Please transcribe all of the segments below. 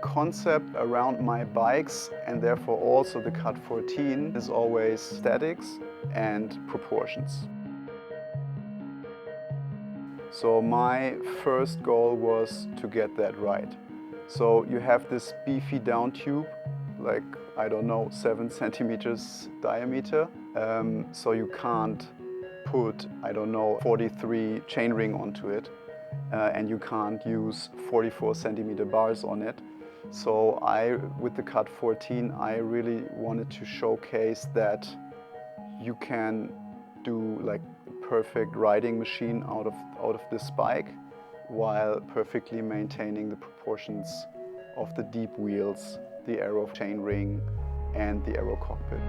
concept around my bikes, and therefore also the CAAD14, is always statics and proportions. So my first goal was to get that right. So you have this beefy down tube, like, I don't know, 7 centimeters diameter. So you can't put, I don't know, 43 chainring onto it. And you can't use 44 centimeter bars on it. So with the CAAD14, I really wanted to showcase that you can do like a perfect riding machine out of this bike, while perfectly maintaining the proportions of the deep wheels, the aero chainring, and the aero cockpit.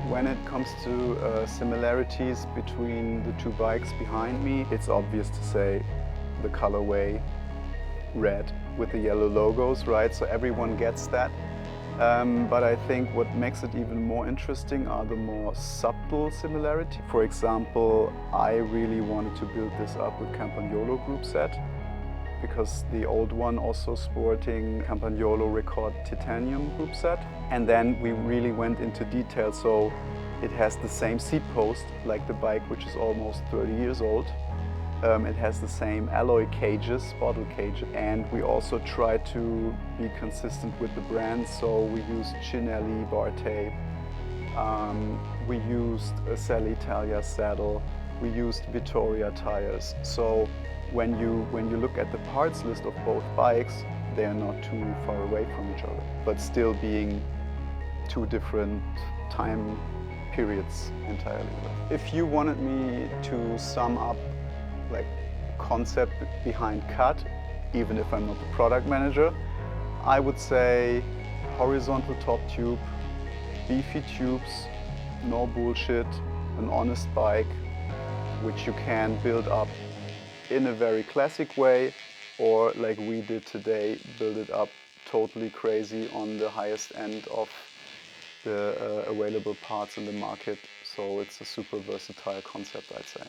When it comes to similarities between the two bikes behind me, it's obvious to say the colorway red with the yellow logos, right? So everyone gets that. But I think what makes it even more interesting are the more subtle similarities. For example, I really wanted to build this up with Campagnolo group set, because the old one also sporting Campagnolo Record titanium group set. And then we really went into detail, so it has the same seat post like the bike, which is almost 30 years old. It has the same alloy cages, bottle cages, and we also tried to be consistent with the brand, so we used Cannondale bar tape, we used a Cellitalia saddle, we used Vittoria tires. So when you look at the parts list of both bikes, they are not too far away from each other, but still being two different time periods entirely. If you wanted me to sum up like concept behind CAAD, even if I'm not the product manager, I would say horizontal top tube, beefy tubes, no bullshit, an honest bike, which you can build up in a very classic way, or like we did today, build it up totally crazy on the highest end of the available parts in the market. So it's a super versatile concept, I'd say.